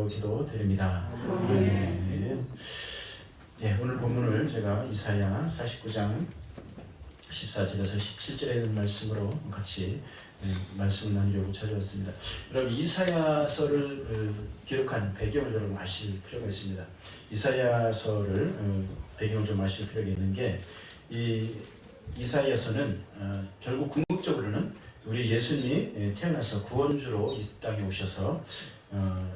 이름으로 기도드립니다. 아멘. 네, 오늘 본문을 제가 이사야 49장 14절에서 17절에 있는 말씀으로 같이 말씀을 나누려고 찾아왔습니다. 여러분, 이사야서를 기록한 배경을 여러분 아실 필요가 있습니다. 이사야서를 배경을 좀 아실 필요가 있는 게, 이 이사야서는 결국 궁극적으로는 우리 예수님이 태어나서 구원주로 이 땅에 오셔서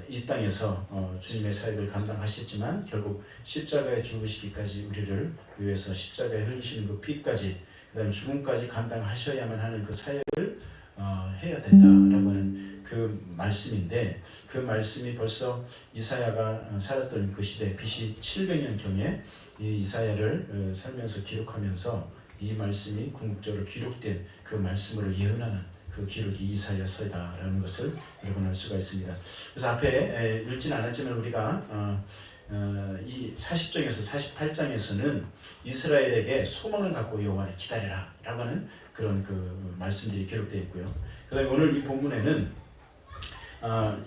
이 땅에서 주님의 사역을 감당하셨지만 결국 십자가에 죽으시기까지 우리를 위해서 십자가에 흘리시는 그 피까지, 그 다음에 죽음까지 감당하셔야만 하는 그 사역을 해야 된다라고 하는 그 말씀인데, 그 말씀이 벌써 이사야가 살았던 그 시대 BC 700년경에 이 이사야를 살면서 기록하면서 이 말씀이 궁극적으로 기록된 그 말씀으로 예언하는 그 기록이 이사야서다라는 것을 여러분 알 수가 있습니다. 그래서 앞에 읽지는 않았지만 우리가 이 40장에서 48장에서는 이스라엘에게 소망을 갖고 여호와를 기다려라 라고 하는 그런 그 말씀들이 기록되어 있고요. 그 다음에 오늘 이 본문에는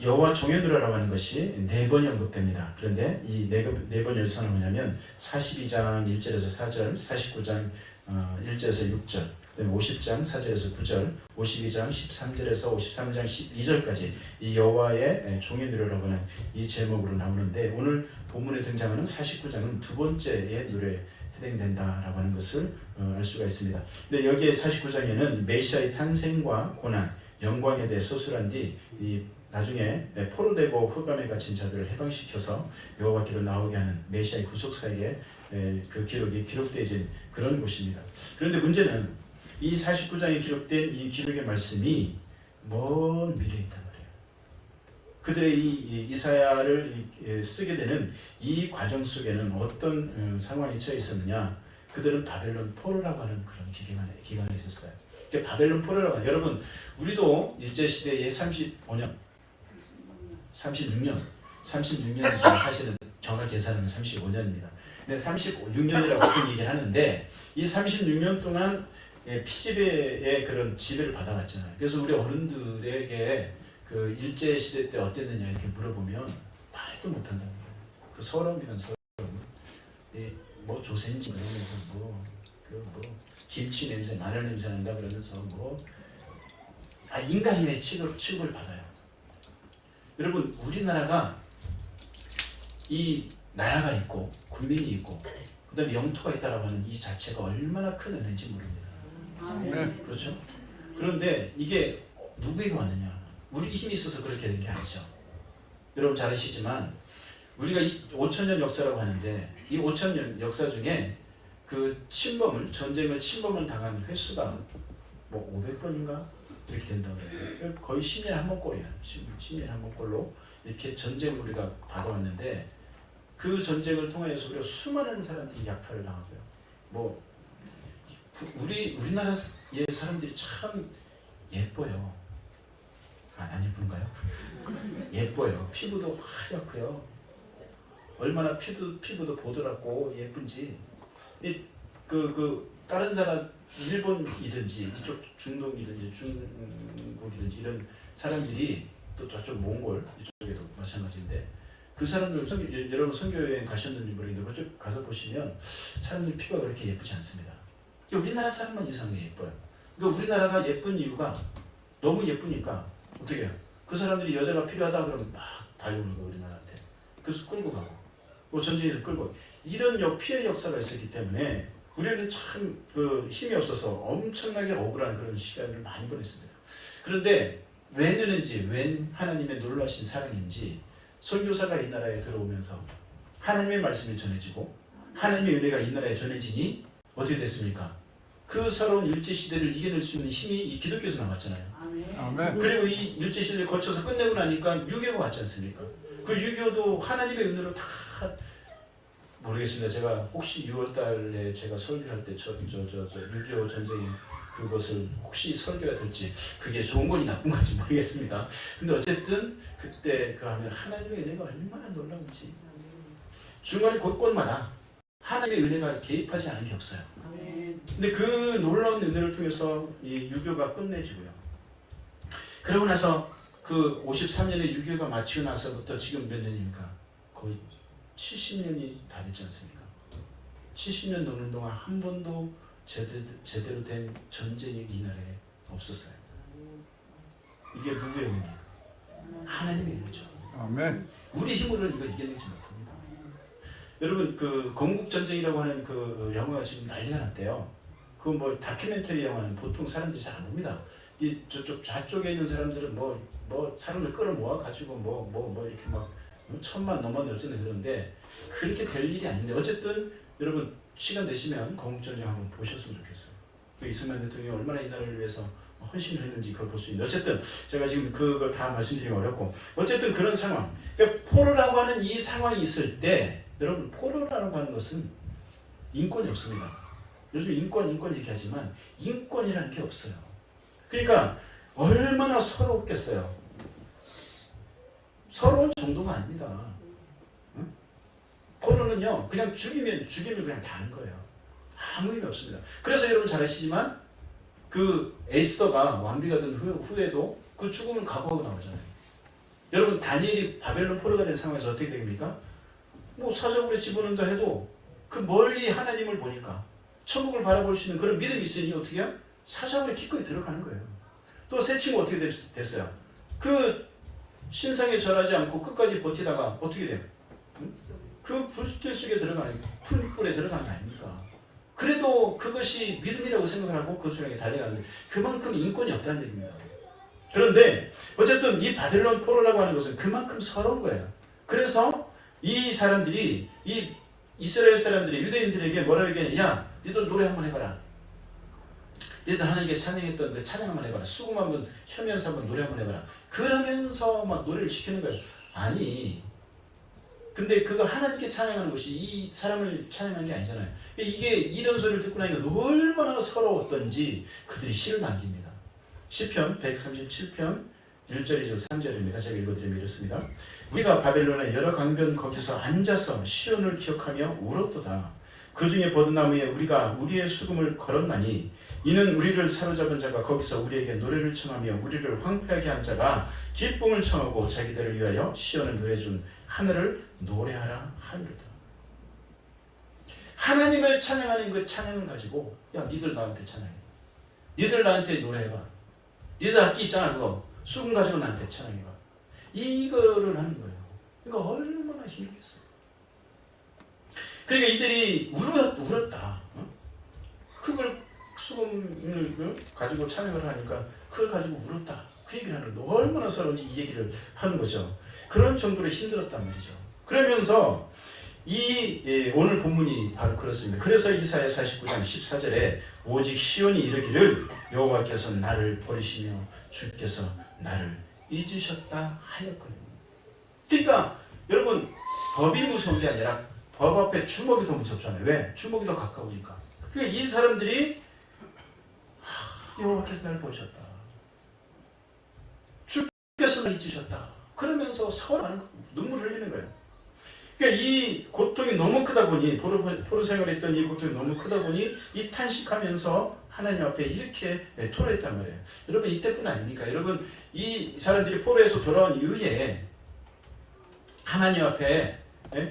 여호와 종려들으라고 하는 것이 4번이 언급됩니다. 그런데 이 네 번의 요소는 뭐냐면 42장 1절에서 4절, 49장 1절에서 6절, 그다음에 50장 4절에서 9절, 52장 13절에서 53장 12절까지 이 여호와의 종려들으라고 하는 이 제목으로 나오는데, 오늘 본문에 등장하는 49장은 두 번째의 노래에 해당된다라고 하는 것을 알 수가 있습니다. 근데 여기에 49장에는 메시아의 탄생과 고난, 영광에 대해 서술한 뒤 이 나중에 포로되고 흑암에 갇힌 자들을 해방시켜서 여호와께로 나오게 하는 메시아의 구속사역의 그 기록이 기록되어진 그런 곳입니다. 그런데 문제는 이 49장에 기록된 이 기록의 말씀이 먼 미래에 있단 말이에요. 그들의 이 이사야를 쓰게 되는 이 과정 속에는 어떤 상황이 처해 있었느냐? 그들은 바벨론 포로라고 하는 그런 기간에 있었어요. 바벨론 포로라고 하는, 여러분 우리도 일제시대에 36년이죠. 사실은 정확히 계산하면 35년입니다. 근데 36년이라고 보통 얘기를 하는데, 이 36년 동안 피지배의 그런 지배를 받아왔잖아요. 그래서 우리 어른들에게 그 일제시대 때 어땠느냐 이렇게 물어보면 말도 못한다는 거예요. 그 서러움이란 서러움. 뭐 조센지 그러면서 김치 냄새, 마늘 냄새 난다 그러면서 인간의 취급을 받아요. 여러분, 우리나라가 이 나라가 있고 국민이 있고 그 다음에 영토가 있다라고 하는 이 자체가 얼마나 큰 은혜인지 모릅니다. 그렇죠? 그런데 이게 누구에게 왔느냐? 우리 힘이 있어서 그렇게 된 게 아니죠. 여러분 잘 아시지만 우리가 5,000년 역사라고 하는데, 이 5,000년 역사 중에 그 전쟁을 침범을 당한 횟수가 500번인가? 이렇게 된다고 해요. 거의 10년에 한 번꼴이에요. 10년에 한 번꼴로 이렇게 전쟁을 우리가 받아왔는데, 그 전쟁을 통해서 우리가 수많은 사람들이 약탈을 당하고요. 우리나라의 사람들이 참 예뻐요. 안 예쁜가요? 예뻐요. 피부도 하얗고요. 얼마나 피부도 보드랍고 예쁜지. 다른 사람, 일본이든지 이쪽 중동이든지 중국이든지 이런 사람들이, 또 저쪽 몽골 이쪽에도 마찬가지인데, 그 사람들, 여러분 선교여행 가셨는지 모르겠는데 그쪽 가서 보시면 사람들 피부가 그렇게 예쁘지 않습니다. 우리나라 사람만 이상하게 예뻐요. 그러니까 우리나라가 예쁜 이유가 너무 예쁘니까 어떻게 해요? 그 사람들이 여자가 필요하다 그러면 막 달려오는 거예요, 우리나라한테. 그래서 끌고 가고, 전쟁을 끌고, 이런 피해 역사가 있었기 때문에 우리는 참 힘이 없어서 엄청나게 억울한 그런 시간을 많이 보냈습니다. 그런데 웬 하나님의 놀라신 사랑인지, 선교사가 이 나라에 들어오면서 하나님의 말씀이 전해지고 하나님의 은혜가 이 나라에 전해지니 어떻게 됐습니까? 그 서러운 일제시대를 이겨낼 수 있는 힘이 이 기독교에서 나왔잖아요. 아멘. 그리고 이 일제시대를 거쳐서 끝내고 나니까 유교가 왔지 않습니까? 그 유교도 하나님의 은혜로 다, 모르겠습니다. 제가 혹시 6월달에 제가 설교할 때 유교 전쟁이 그것을 혹시 설교가 될지, 그게 좋은 건지 나쁜 건지 모르겠습니다. 근데 어쨌든 그때 하면 하나님의 은혜가 얼마나 놀라운지, 중간에 곳곳마다 하나님의 은혜가 개입하지 않은 게 없어요. 근데 그 놀라운 은혜를 통해서 이 유교가 끝내지고요. 그러고 나서 그 53년에 6.25가 마치고 나서부터 지금 몇 년입니까? 거의 70년이 다 됐지 않습니까? 70년 넘는 동안 한 번도 제대로 된 전쟁이 이 나라에 없었어요. 이게 누구의 은혜입니까? 하나님의 은혜죠. 아멘. 우리 힘으로는 이거 이겨내지 못합니다. 여러분 그 건국전쟁이라고 하는 그 영화가 지금 난리가 났대요. 그 뭐 다큐멘터리 영화는 보통 사람들이 잘 안 봅니다. 이 저쪽 좌쪽에 있는 사람들은 뭐 사람을 끌어모아 가지고 뭐 이렇게 막 1000만 넘었네 어쩌네 그러는데 그렇게 될 일이 아닌데 어쨌든 여러분 시간 되시면 건국전쟁 한번 보셨으면 좋겠어요. 그 이승만 대통령이 얼마나 이 나라를 위해서 헌신을 했는지 그걸 볼 수 있는데 어쨌든 제가 지금 그걸 다 말씀드리기 어렵고 어쨌든 그런 상황. 그러니까 포로라고 하는 이 상황이 있을 때 여러분 포로라고 하는 것은 인권이 없습니다. 요즘 인권 얘기하지만 인권이라는 게 없어요. 그러니까 얼마나 서러웠겠어요. 서러운 정도가 아닙니다. 응? 포로는요 그냥 죽이면 그냥 다는 거예요. 아무 의미 없습니다. 그래서 여러분 잘 아시지만 그 에스더가 왕비가 된 후에도 그 죽음을 각오하고 나오잖아요. 여러분 다니엘이 바벨론 포로가 된 상황에서 어떻게 됩니까? 뭐 사적으로 집어넣는다 해도 그 멀리 하나님을 보니까 천국을 바라볼 수 있는 그런 믿음이 있으니 어떻게 해요? 사적으로 기꺼이 들어가는 거예요. 또 새 친구 어떻게 됐어요? 그 신상에 절하지 않고 끝까지 버티다가 어떻게 돼요? 응? 그 불길 속에 들어가는 풀불에 들어가는 거 아닙니까? 그래도 그것이 믿음이라고 생각을 하고 그 수령에 달려가는데 그만큼 인권이 없다는 얘기입니다. 그런데 어쨌든 이 바벨론 포로라고 하는 것은 그만큼 서러운 거예요. 그래서 이 사람들이 이 이스라엘 사람들이 유대인들에게 뭐라고 얘기하냐? 야, 니들 노래 한번 해봐라. 니들 하나님께 찬양했던 그 찬양 한번 해봐라. 수금 한번 혀면서 한번 노래 한번 해봐라. 그러면서 막 노래를 시키는 거예요. 아니 근데 그걸 하나님께 찬양하는 것이 이 사람을 찬양하는 게 아니잖아요. 이게 이런 소리를 듣고 나니까 얼마나 서러웠던지 그들이 시를 남깁니다. 시편 137편 1절이죠 3절입니다. 제가 읽어드리면 이렇습니다. 우리가 바벨론의 여러 강변 거기서 앉아서 시온을 기억하며 울었도다. 그 중에 버드나무에 우리가 우리의 수금을 걸었나니 이는 우리를 사로잡은 자가 거기서 우리에게 노래를 청하며 우리를 황폐하게 한 자가 기쁨을 청하고 자기들을 위하여 시온을 누려준 하늘을 노래하라 하리로다. 하나님을 찬양하는 그 찬양을 가지고 야 니들 나한테 찬양해. 니들 나한테 노래해봐. 니들 악기 있잖아 그거. 수금 가지고 나한테 찬양해봐. 이거를 하는 거예요. 그러니까 얼마나 힘들겠어요. 그러니까 이들이 울었다. 그걸 수금을 가지고 찬양을 하니까 그걸 가지고 울었다. 그 얘기를 하는 거 얼마나 서러운지 이 얘기를 하는 거죠. 그런 정도로 힘들었단 말이죠. 그러면서 오늘 본문이 바로 그렇습니다. 그래서 이사야 49장 14절에 오직 시온이 이르기를 여호와께서 나를 버리시며 주께서 나를 잊으셨다 하였거든요. 그러니까 여러분 법이 무서운 게 아니라 법 앞에 주먹이 더 무섭잖아요. 왜? 주먹이 더 가까우니까. 그러니까 이 사람들이 여호와께서 나를 버리셨다. 주께서 나를 잊으셨다. 그러면서 서로 눈물을 흘리는 거예요. 그러니까 이 고통이 너무 크다 보니 포로 생활했던 이 고통이 너무 크다 보니 이 탄식하면서 하나님 앞에 이렇게 토로했단 말이에요. 여러분 이때뿐 아닙니까? 여러분 이 사람들이 포로에서 돌아온 이후에 하나님 앞에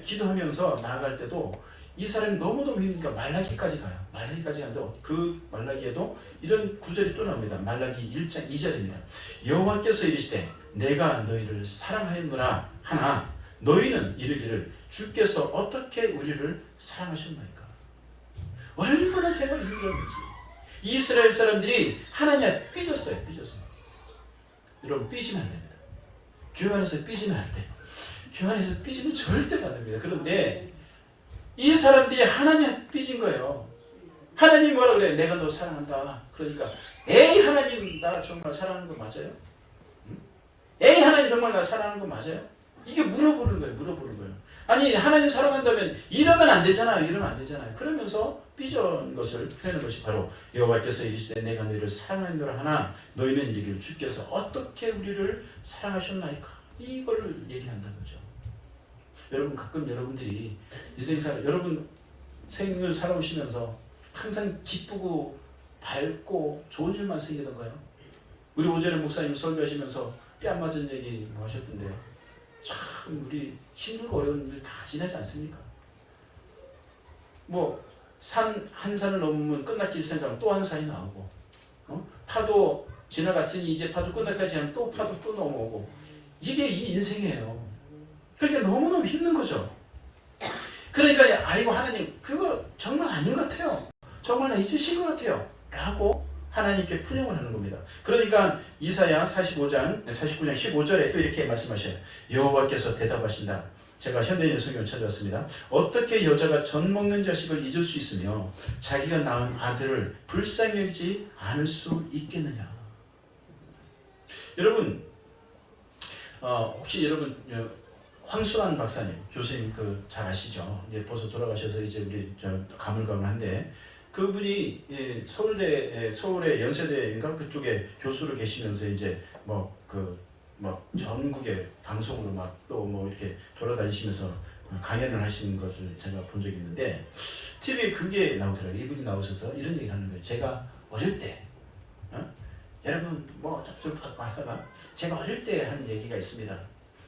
기도하면서 나아갈 때도 이 사람이 너무너무 힘드니까 말라기까지 가요. 말라기까지 가는데 그 말라기에도 이런 구절이 또 나옵니다. 말라기 1장 2절입니다. 여호와께서 이르시되 내가 너희를 사랑하였노라 하나 너희는 이르기를 주께서 어떻게 우리를 사랑하셨나이까. 얼마나 생활이 힘들었는지. 이스라엘 사람들이 하나님 앞에 삐졌어요. 여러분 삐지면 안 됩니다. 교회 안에서 삐지면 안 돼요. 교회 안에서 삐지면 절대 안 됩니다. 그런데 이 사람들이 하나님 앞에 삐진 거예요. 하나님 뭐라 그래요? 내가 너 사랑한다. 그러니까 에이 하나님 나 정말 사랑하는 거 맞아요? 에이 하나님 정말 나 사랑하는 거 맞아요? 이게 물어보는 거예요. 아니 하나님 사랑한다면 이러면 안 되잖아요. 그러면서 삐진 것을 표현한 것이 바로 여호와께서 이르시되 내가 너희를 사랑하노라 하나 너희는 이르기를 주께서 어떻게 우리를 사랑하셨나이까. 이거를 얘기한다는 거죠. 여러분 가끔 여러분들이 여러분 생을 살아오시면서 항상 기쁘고 밝고 좋은 일만 생기던가요? 우리 오전에 목사님 설교하시면서 뼈 안 맞은 얘기 뭐 하셨던데요. 참 우리 힘들고 어려운 일 다 지나지 않습니까? 뭐 한 산을 넘으면 끝났길 생각하면 또 한 산이 나오고, 파도 지나갔으니 이제 파도 끝날까지 하면 또 파도 또 넘어오고, 이게 이 인생이에요. 그러니까 너무너무 힘든 거죠. 그러니까 아이고 하나님 그거 정말 아닌 것 같아요. 정말 나 잊으신 것 같아요. 라고 하나님께 푸념을 하는 겁니다. 그러니까 이사야 49장 15절에 또 이렇게 말씀하셔요. 여호와께서 대답하신다. 제가 현대인의 성경을 찾아왔습니다. 어떻게 여자가 젖 먹는 자식을 잊을 수 있으며 자기가 낳은 아들을 불쌍히 여기지 않을 수 있겠느냐. 여러분 혹시 여러분 황수환 박사님 교수님 잘 아시죠? 이제 벌써 돌아가셔서 이제 우리 가물가물한데 그분이 서울의 연세대인가 그쪽에 교수로 계시면서 이제 전국의 방송으로 또 이렇게 돌아다니시면서 강연을 하시는 것을 제가 본 적이 있는데 TV에 그게 나오더라고요. 이분이 나오셔서 이런 얘기를 하는 거예요. 제가 어릴 때 여러분 좀 하다가 제가 어릴 때 한 얘기가 있습니다.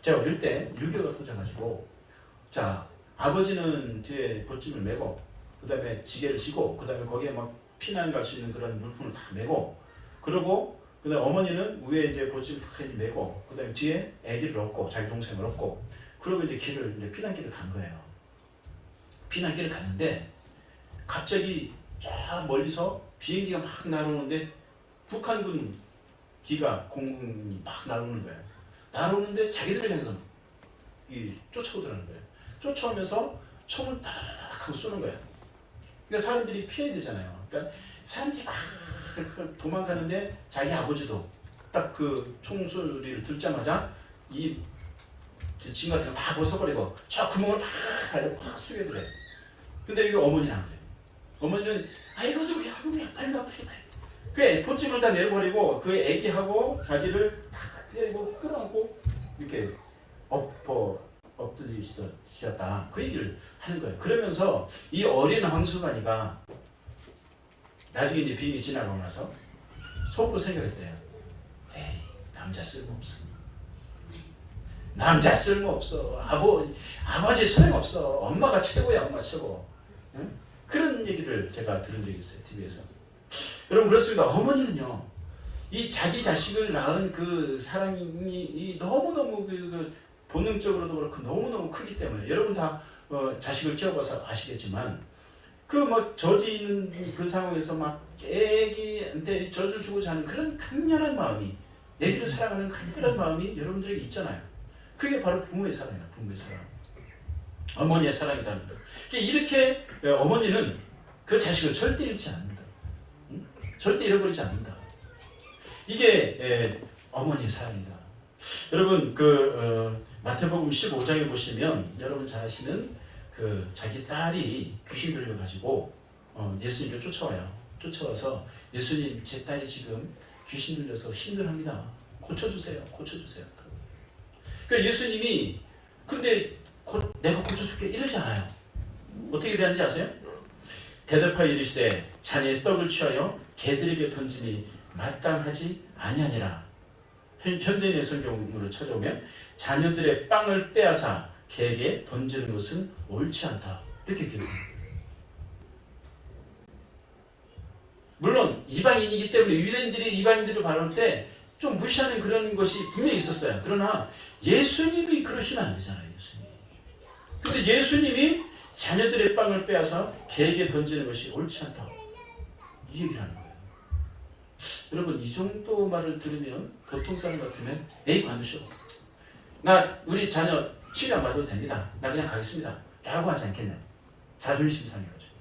제가 어릴 때 6.25가 터져가지고 자 아버지는 뒤에 보찜을 메고 그 다음에 지게를 지고 그 다음에 거기에 피난 갈 수 있는 그런 물품을 다 메고 그러고 그 다음에 어머니는 위에 이제 보찜을 다 메고 그 다음에 뒤에 아기를 얻고 자기 동생을 얻고 그러고 이제 피난길을 간 거예요. 피난길을 갔는데 갑자기 저 멀리서 비행기가 막 날아오는데 북한군 기가 공군이 막 날아오는 거예요. 날아오는데 자기들을 향해서 쫓아오더라는 거예요. 쫓아오면서 총을 딱 하고 쏘는 거예요. 그러니까 사람들이 피해야 되잖아요. 그러니까 사람들이 막 도망가는데 자기 아버지도 딱 그 총소리를 듣자마자 이 짐 같은 거 다 벗어버리고 저 구멍을 팍 숙여들어요. 근데 이거 어머니는 안 그래요. 어머니는 아이고 누구야 빨리 가. 그 보찜을 다 내려버리고 그 애기하고 자기를 탁 때리고 끌어안고 이렇게 엎드리셨다. 그 얘기를 하는 거예요. 그러면서 이 어린 황수관이가 나중에 이제 비행기 지나가고 나서 속으로 생각했대요. 에이 남자 쓸모없어. 남자 쓸모없어. 아버지 소용없어. 엄마가 최고야. 엄마 최고. 응? 그런 얘기를 제가 들은 적이 있어요. TV에서. 여러분 그렇습니다. 어머니는요. 이 자기 자식을 낳은 그 사랑이 너무너무 본능적으로도 그렇고 너무너무 크기 때문에 여러분 다 자식을 키워봐서 아시겠지만 저지 있는 그 상황에서 애기한테 젖을 주고자 하는 그런 강렬한 마음이 애기를 사랑하는 강렬한 마음이 여러분들에게 있잖아요. 그게 바로 부모의 사랑이에요. 부모의 사랑. 어머니의 사랑이라는 거예요. 이렇게 어머니는 그 자식을 절대 잃지 않는다. 응? 절대 잃어버리지 않는다. 이게 어머니의 사랑이다. 여러분 마태복음 15장에 보시면 여러분 잘 아시는 자기 딸이 귀신 들려가지고 예수님께 쫓아와서 예수님 제 딸이 지금 귀신 들려서 힘들합니다. 고쳐주세요. 그러니까 예수님이 근데 내가 고쳐줄게 이러지 않아요. 어떻게 대하는지 아세요? 대답하여 이르시되 자네의 떡을 취하여 개들에게 던지니 마땅하지 아니하니라. 현대인의 성경으로 찾아오면 자녀들의 빵을 빼앗아 개에게 던지는 것은 옳지 않다. 이렇게 기록합니다. 물론 이방인이기 때문에 유대인들이 이방인들을 바라볼 때 좀 무시하는 그런 것이 분명히 있었어요. 그러나 예수님이 그러시면 안 되잖아요. 근데 예수님이 자녀들의 빵을 빼앗아 개에게 던지는 것이 옳지 않다. 이 얘기를 하는 거예요. 여러분 이 정도 말을 들으면 보통 사람 같으면 에이 관두셔. 나 우리 자녀 치료 안 받아도 됩니다. 나 그냥 가겠습니다. 라고 하지 않겠냐. 자존심 상해가지고.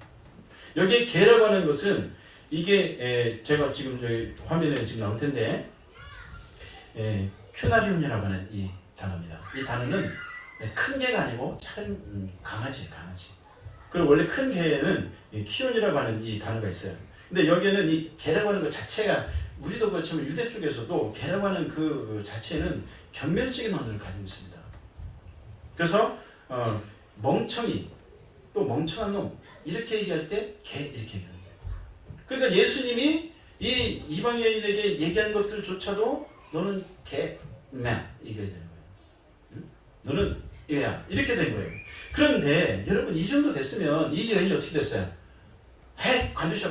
여기에 개라고 하는 것은 이게 제가 지금 여기 화면에 지금 나올 텐데 큐나리온이라고 하는 이 단어입니다. 이 단어는 큰 개가 아니고 작은 강아지. 그리고 원래 큰 개는 키온이라고 하는 이 단어가 있어요. 근데 여기에는 이 개라고 하는 것 자체가 우리도 그렇지만 유대 쪽에서도 개라고 하는 그 자체는 경멸적인 언어를 가지고 있습니다. 그래서 멍청이 또 멍청한 놈 이렇게 얘기할 때 개 이렇게 얘기하는 거예요. 그러니까 예수님이 이 이방인에게 얘기한 것들조차도 너는 개 네, 이겨야 되는 거예요. 응? 너는 이거야. 이렇게 된 거예요. 그런데 여러분 이 정도 됐으면 이 여인이 어떻게 됐어요? 헤, 관두셔.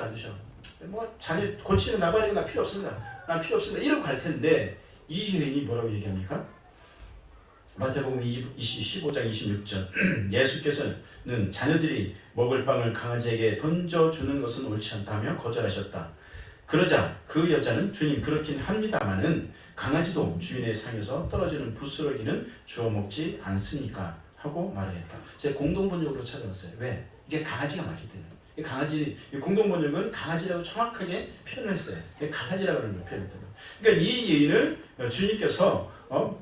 뭐 자네 고치는 나발이고 나 필요 없습니다. 나 필요 없습니다. 이러고 갈 텐데 이 여인이 뭐라고 얘기합니까? 마태복음 15장 26절 예수께서는 자녀들이 먹을 빵을 강아지에게 던져주는 것은 옳지 않다며 거절하셨다. 그러자 그 여자는 주님 그렇긴 합니다마는 강아지도 주인의 상에서 떨어지는 부스러기는 주워 먹지 않습니까? 하고 말하였다. 제가 공동번역으로 찾아봤어요. 왜? 이게 강아지가 맞기 때문에. 강아지, 공동번역은 강아지라고 정확하게 표현을 했어요. 강아지라고 하는 걸 표현했던 거예요. 그러니까 이 여인을 주님께서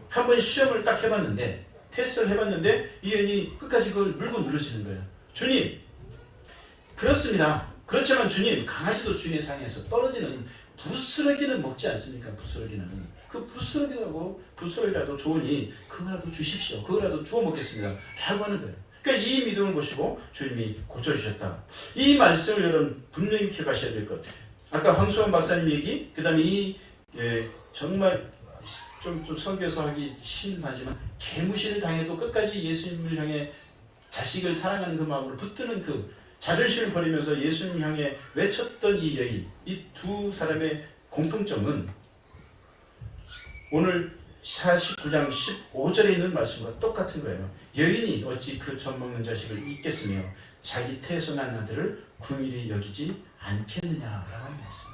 한번 시험을 딱 해봤는데, 테스트를 해봤는데, 이 여인이 끝까지 그걸 물고 늘어지는 거예요. 주님, 그렇습니다. 그렇지만 주님, 강아지도 주인의 상에서 떨어지는 부스러기는 먹지 않습니까? 부스러기는. 그 부스러기라도 좋으니 그거라도 주십시오. 그거라도 주워 먹겠습니다. 라고 하는 거예요. 그러니까 이 믿음을 보시고 주님이 고쳐주셨다. 이 말씀을 여러분 분명히 기억하셔야 될 것. 아까 황수원 박사님 얘기, 그 다음에 정말 좀 설교에서 하기 힘들지만 개무시를 당해도 끝까지 예수님을 향해 자식을 사랑하는 그 마음으로 붙드는 그 자존심을 버리면서 예수님 향해 외쳤던 이 여인, 이 두 사람의 공통점은 오늘 49장 15절에 있는 말씀과 똑같은 거예요. 여인이 어찌 그 젖 먹는 자식을 잊겠으며 자기 태에서 난 아들을 궁일이 여기지 않겠느냐라고 하는 말씀.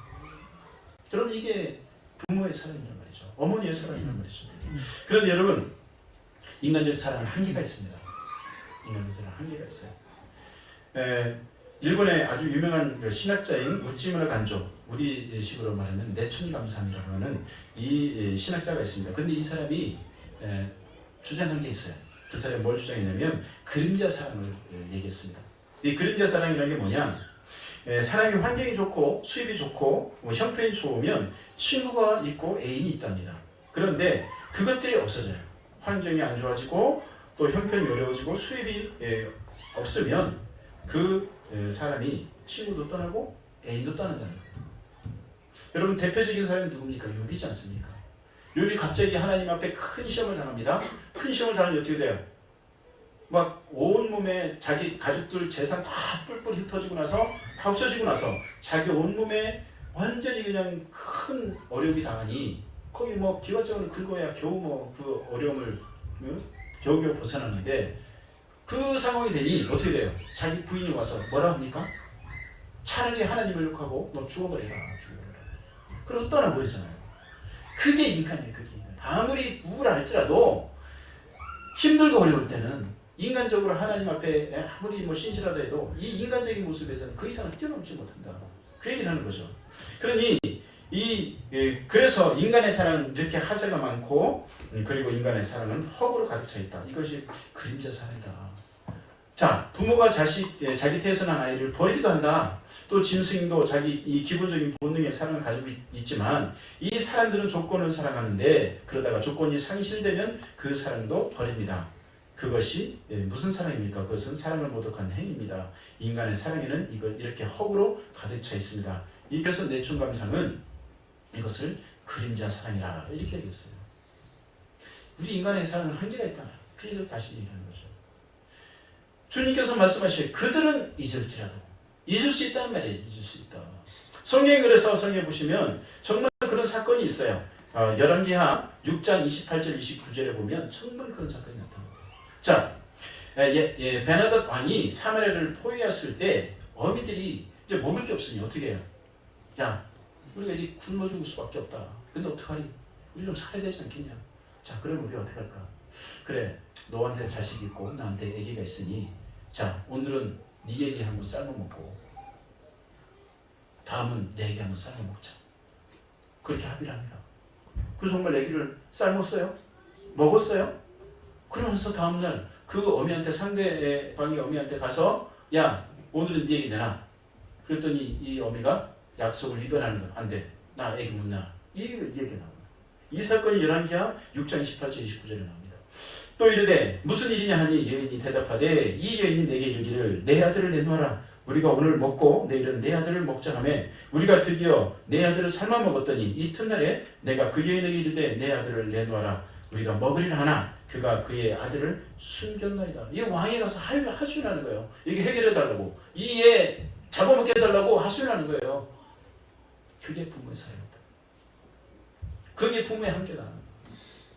여러분 이게 부모의 사랑이란 말이죠. 어머니의 사랑이란 말이죠. 그런데 여러분 인간적 사랑은 한계가 있습니다. 인간적 사랑은 한계가 있어요. 일본의 아주 유명한 신학자인 우찌무라 간조, 우리식으로 말하면 내춘감삼이라고 하는 이 신학자가 있습니다. 근데 이 사람이 주장한 게 있어요. 그 사람이 뭘 주장했냐면 그림자 사랑을 얘기했습니다. 이 그림자 사랑이라는 게 뭐냐? 사람이 환경이 좋고 수입이 좋고 형편이 좋으면 친구가 있고 애인이 있답니다. 그런데 그것들이 없어져요. 환경이 안 좋아지고 또 형편이 어려워지고 수입이 없으면 그 사람이 친구도 떠나고 애인도 떠난다는 거예요. 여러분 대표적인 사람이 누굽니까? 욥이지 않습니까? 욥이 갑자기 하나님 앞에 큰 시험을 당합니다. 큰 시험을 당하면 어떻게 돼요? 막 온몸에 자기 가족들 재산 다 뿔뿔이 흩어지고 나서 다 없어지고 나서 자기 온몸에 완전히 그냥 큰 어려움이 당하니 거기 뭐 기와장을 긁어야 겨우 뭐 그 어려움을 겨우겨우 벗어나는데 그 상황이 되니 어떻게 돼요? 자기 부인이 와서 뭐라 합니까? 차라리 하나님을 욕하고 너 죽어버리라. 그리고 떠나버리잖아요. 그게 인간이에요. 그게 인간. 아무리 우울하 할지라도 힘들고 어려울 때는 인간적으로 하나님 앞에 아무리 뭐 신실하다 해도 이 인간적인 모습에서는 그 이상을 뛰어넘지 못한다. 그 얘기를 하는 거죠. 그러니 그래서 인간의 사랑은 이렇게 하자가 많고 그리고 인간의 사랑은 허구로 가득 차 있다. 이것이 그림자 사랑이다. 자, 부모가 자기 태에서 난 아이를 버리기도 한다. 또 짐승도 자기 이 기본적인 본능의 사랑을 가지고 있지만 이 사람들은 조건을 사랑하는데 그러다가 조건이 상실되면 그 사랑도 버립니다. 그것이 무슨 사랑입니까? 그것은 사랑을 모독한 행위입니다. 인간의 사랑에는 이걸 이렇게 허구로 가득 차 있습니다. 그래서 내춘감상은 이것을 그림자 사랑이라 이렇게 얘기했어요. 우리 인간의 사랑은 한계가 있다. 그 얘기를 다시 얘기하는 거죠. 주님께서 말씀하시되 그들은 잊을지라도 잊을 수 있다는 말이에요. 잊을 수 있다. 성경에 그래서 성경에 보시면 정말 그런 사건이 있어요. 열왕기하 6장 28절 29절에 보면 정말 그런 사건이 나타납니다. 자, 베나닷 왕이 사마리아를 포위했을 때 어미들이 이제 먹을 게 없으니 어떻게 해요? 야, 우리가 이제 굶어 죽을 수밖에 없다. 근데 어떡하니? 우리 좀 살아야 되지 않겠냐? 자, 그럼 우리 어떻게 할까? 그래, 너한테 자식이 있고 나한테 아기가 있으니 자, 오늘은 네 애기 한번 삶아 먹고 다음은 내 애기 한번 삶아 먹자. 그렇게 합의를 합니다. 그래서 정말 애기를 삶았어요. 먹었어요. 그러면서 다음날 그 어미한테 상대방의 어미한테 가서 야, 오늘은 네 애기 내놔. 그랬더니 이 어미가 약속을 위반하는 거야. 안 돼. 나 애기 못 낳아. 이 얘기가 나옵니다. 이 사건이 열왕기하 6장 28절 29절에 나옵니다. 또 이르되 무슨 일이냐 하니 여인이 대답하되 이 여인이 내게 이르기를 내 아들을 내놓아라. 우리가 오늘 먹고 내일은 내 아들을 먹자 하며 우리가 드디어 내 아들을 삶아 먹었더니 이튿날에 내가 그 여인에게 이르되 내 아들을 내놓아라 우리가 먹으리라 하나 그가 그의 아들을 숨겼나이다. 이 왕이 가서 하소연하는 거예요. 이게 해결해달라고, 이애 잡아먹게 해달라고 하소연하는 거예요. 그게 부모의 사역이다. 그게 부모의 한계다.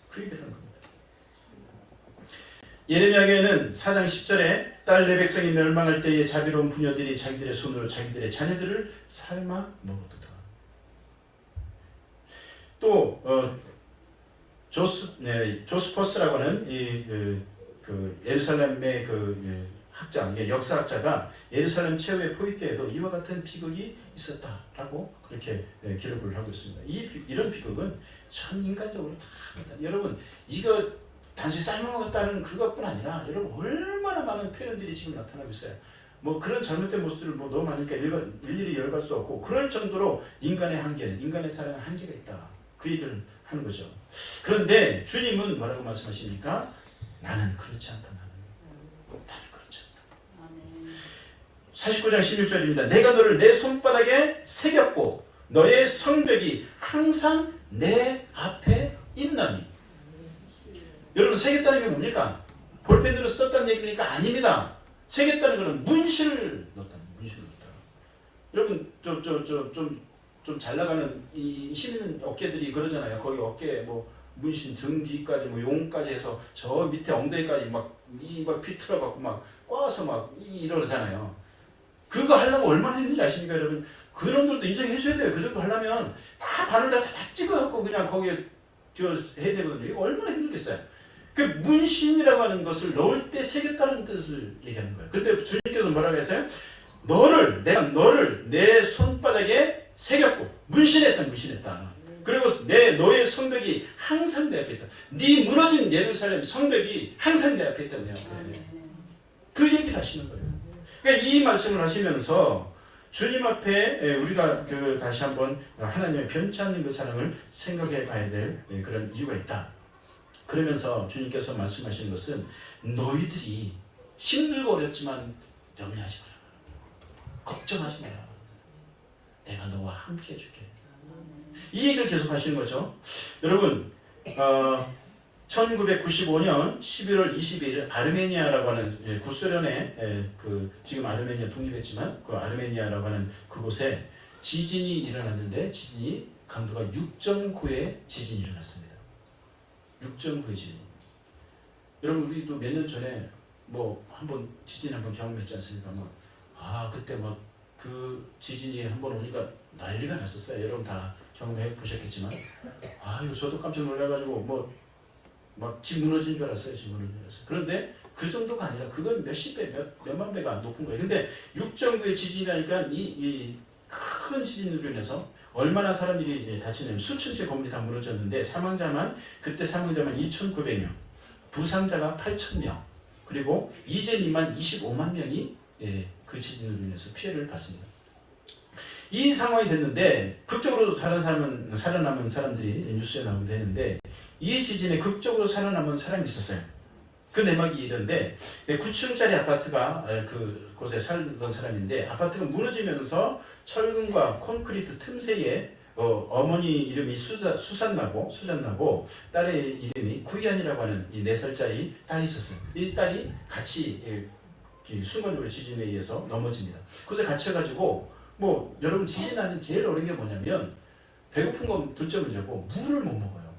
그 얘기를 하는 겁니다. 예레미야에는 4장 10절에 딸 내 백성이 멸망할 때에 자비로운 부녀들이 자기들의 손으로 자기들의 자녀들을 삶아 먹었도다. 또 조스퍼스라고 하는 그 예루살렘의 학자, 역사학자가 예루살렘 최후의 포위 때에도 이와 같은 비극이 있었다라고 그렇게 기록을 하고 있습니다. 이런 비극은 전 인간적으로 다 여러분, 이거 단순히 삶아먹었다는 그것뿐 아니라 여러분 얼마나 많은 표현들이 지금 나타나고 있어요. 뭐 그런 잘못된 모습들을 뭐 너무 많으니까 일일이 열갈 수 없고, 그럴 정도로 인간의 한계는, 인간의 사랑은 한계가 있다. 그 얘기를 하는 거죠. 그런데 주님은 뭐라고 말씀하십니까? 나는 그렇지 않다. 나는 그렇지 않다. 49장 16절입니다. 내가 너를 내 손바닥에 새겼고 너의 성벽이 항상 내 앞에 있나니. 여러분, 새겼다는 게 뭡니까? 볼펜으로 썼다는 얘기니까 아닙니다. 새겼다는 것은 문신을 넣었다. 문신을 넣었다. 여러분, 좀 잘 나가는 이 힘 있는 어깨들이 그러잖아요. 거기 어깨에 뭐 문신 등 뒤까지 뭐 용까지 해서 저 밑에 엉덩이까지 막 비틀어 갖고 막 꽈서 막 이러잖아요. 그거 하려면 얼마나 힘든지 아십니까, 여러분? 그놈들도 인정해 줘야 돼요. 그 정도 하려면 다 바늘에다 다 찍어 갖고 그냥 거기에 해야 되거든요. 이거 얼마나 힘들겠어요. 그 문신이라고 하는 것을 넣을 때 새겼다는 뜻을 얘기하는 거예요. 근데 주님께서 뭐라고 했어요? 내가 너를 내 손바닥에 새겼고 문신했다. 그리고 너의 성벽이 항상 내 앞에 있다. 네 무너진 예루살렘 성벽이 항상 내 앞에 있다네요. 그 얘기를 하시는 거예요. 그러니까 이 말씀을 하시면서 주님 앞에 우리가 다시 한번 하나님의 변치 않는 그 사랑을 생각해 봐야 될 그런 이유가 있다. 그러면서 주님께서 말씀하시는 것은 너희들이 힘들고 어렵지만 염려하지 마라. 걱정하지 마라. 내가 너와 함께 해줄게. 이 얘기를 계속 하시는 거죠. 여러분, 1995년 11월 22일 아르메니아라고 하는 구소련의 지금 아르메니아 독립했지만 그 아르메니아라고 하는 그곳에 지진이 일어났는데, 지진이 강도가 6.9의 지진이 일어났습니다. 6.9의 지진. 여러분, 우리도 몇 년 전에 뭐 한번 지진 한번 경험했지 않습니까? 그때 그 지진이 한번 오니까 난리가 났었어요. 여러분 다 경험해 보셨겠지만, 저도 깜짝 놀라가지고 막 집 무너진 줄 알았어요. 집 무너진 줄 알았어요. 그런데 그 정도가 아니라 그건 몇십 배, 몇만 배가 높은 거예요. 근데 6.9의 지진이라니까 이 큰 지진으로 인해서 얼마나 사람들이 다치냐면 수천 채 건물이 다 무너졌는데 그때 사망자만 2,900명, 부상자가 8,000명, 그리고 이재민만 25만 명이 그 지진으로 인해서 피해를 봤습니다. 이 상황이 됐는데 극적으로 살아남은 사람들이 뉴스에 나오기도 했는데, 이 지진에 극적으로 살아남은 사람이 있었어요. 그 내막이 이런데 9층짜리 아파트가 그곳에 살던 사람인데, 아파트가 무너지면서 철근과 콘크리트 틈새에 어머니 이름이 수잔나고 딸의 이름이 구이안이라고 하는 이 4살짜리 딸이 있었어요. 이 딸이 같이 순간적으로 지진에 의해서 넘어집니다. 그래서 갇혀가지고 여러분, 지진하는 제일 어려운 게 뭐냐면 배고픈 건 둘째 문제고 물을 못 먹어요.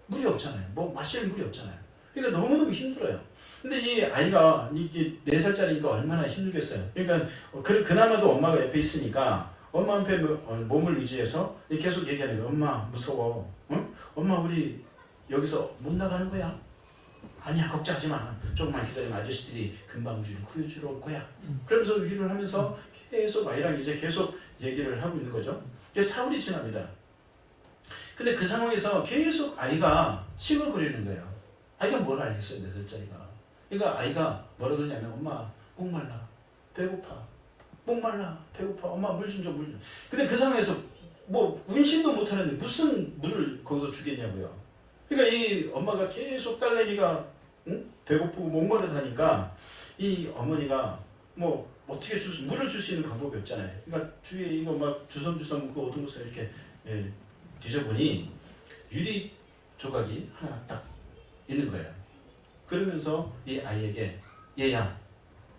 물이 없잖아요. 마실 물이 없잖아요. 그러니까 너무너무 힘들어요. 근데 이 아이가 이게 4살짜리니까 얼마나 힘들겠어요. 그러니까 그나마도 엄마가 옆에 있으니까 엄마 앞에 몸을 의지해서 계속 얘기하는 거예요. 엄마 무서워. 응? 엄마 우리 여기서 못 나가는 거야. 아니야, 걱정하지 마. 조금만 기다리면 아저씨들이 금방 우리를 구해주러 올 거야. 그러면서 위로를 하면서 계속 아이랑 이제 계속 얘기를 하고 있는 거죠. 사흘이 지납니다. 근데 그 상황에서 계속 아이가 칭얼거리는 거예요. 아이가 뭘 알겠어요, 4살짜리가. 그러니까 아이가 뭐라 그러냐면, 엄마 목말라, 배고파, 목말라, 배고파, 엄마 물 좀 줘, 물 좀. 근데 그 상황에서 운신도 못하는데 무슨 물을 거기서 주겠냐고요. 그러니까 이 엄마가 계속 딸내미가 배고프고 목마르다 하니까 이 어머니가 어떻게 물을 줄 수 있는 방법이 없잖아요. 그러니까 주위에 이거 막 주섬주섬 그 어두운 곳에 이렇게 뒤져보니 유리 조각이 하나 딱 있는 거예요. 그러면서 이 아이에게 얘야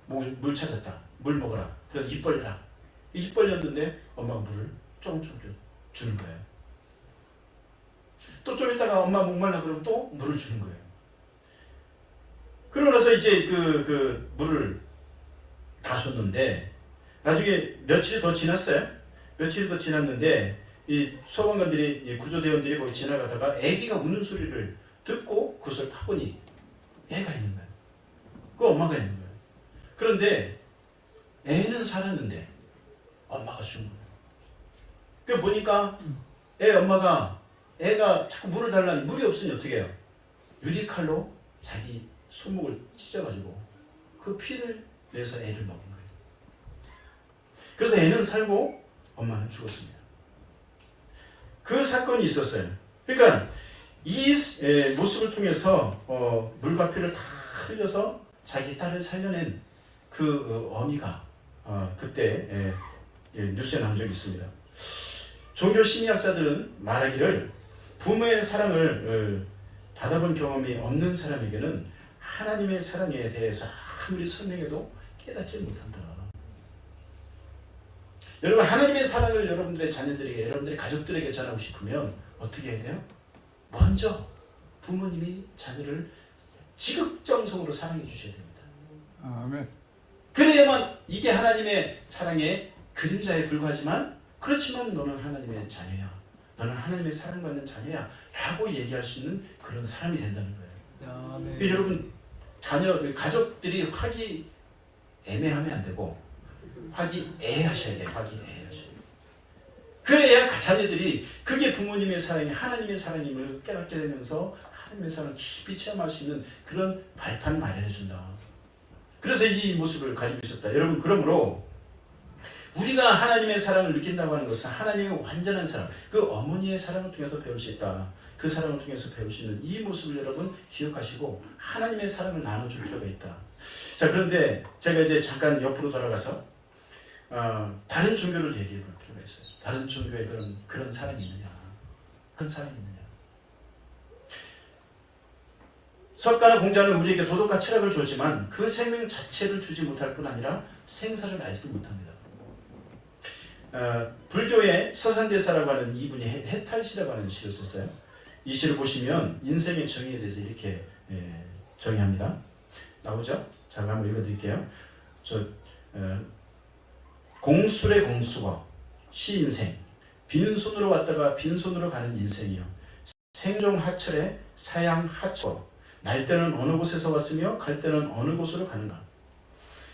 물 찾았다. 물 먹어라. 그래서 입 벌려라. 입 벌렸는데 엄마가 물을 조금 주는 거예요. 또 좀 있다가 엄마 목말라 그러면 또 물을 주는 거예요. 그러고 나서 이제 그 물을 다 줬는데 나중에 며칠이 더 지났어요. 며칠이 더 지났는데 이 소방관들이, 이 구조대원들이 거기 지나가다가 아기가 우는 소리를 듣고 그것을 파보니 애가 있는 거예요. 그 엄마가 있는 거예요. 그런데 애는 살았는데 엄마가 죽은 거예요. 그 보니까 애가 자꾸 물을 달라니 물이 없으니 어떻게 해요? 유리칼로 자기 손목을 찢어가지고 그 피를 내서 애를 먹인 거예요. 그래서 애는 살고 엄마는 죽었습니다. 그 사건이 있었어요. 그러니까 이 모습을 통해서 물과 피를 다 흘려서 자기 딸을 살려낸 그 어미가 그때 뉴스에 나온 적이 있습니다. 종교 심리학자들은 말하기를 부모의 사랑을 받아본 경험이 없는 사람에게는 하나님의 사랑에 대해서 아무리 설명해도 깨닫지 못한다. 여러분, 하나님의 사랑을 여러분들의 자녀들에게, 여러분들의 가족들에게 전하고 싶으면 어떻게 해야 돼요? 먼저 부모님이 자녀를 지극정성으로 사랑해 주셔야 됩니다. 아멘. 그래야만 이게 하나님의 사랑의 그림자에 불과하지만, 그렇지만 너는 하나님의 자녀야, 너는 하나님의 사랑받는 자녀야 라고 얘기할 수 있는 그런 사람이 된다는 거예요. 아멘. 여러분, 가족들이 화기애매하면 안 되고 화기애애하셔야 돼요. 화기애애하셔야 돼요. 그래야 자녀들이 그게 부모님의 사랑이 하나님의 사랑임을 깨닫게 되면서 하나님의 사랑을 깊이 체험할 수 있는 그런 발판 마련해 준다. 그래서 이 모습을 가지고 있었다. 여러분, 그러므로 우리가 하나님의 사랑을 느낀다고 하는 것은 하나님의 완전한 사랑, 그 어머니의 사랑을 통해서 배울 수 있다. 그 사랑을 통해서 배울 수 있는 이 모습을 여러분 기억하시고 하나님의 사랑을 나눠줄 필요가 있다. 자, 그런데 제가 이제 잠깐 옆으로 돌아가서 다른 종교를 얘기해 볼 필요가 있어요. 다른 종교에 그런 사랑이 있느냐? 그런 사랑이 있느냐? 석가나 공자는 우리에게 도덕과 철학을 줬지만 그 생명 자체를 주지 못할 뿐 아니라 생사를 알지도 못합니다. 불교의 서산대사라고 하는 이분이 해탈시라고 하는 시를 썼어요. 이 시를 보시면 인생의 정의에 대해서 이렇게 정의합니다. 나오죠? 자, 한번 읽어드릴게요. 공술의 공수거, 시인생, 빈손으로 왔다가 빈손으로 가는 인생이요. 생종하철의 사양하처, 날 때는 어느 곳에서 왔으며 갈 때는 어느 곳으로 가는가.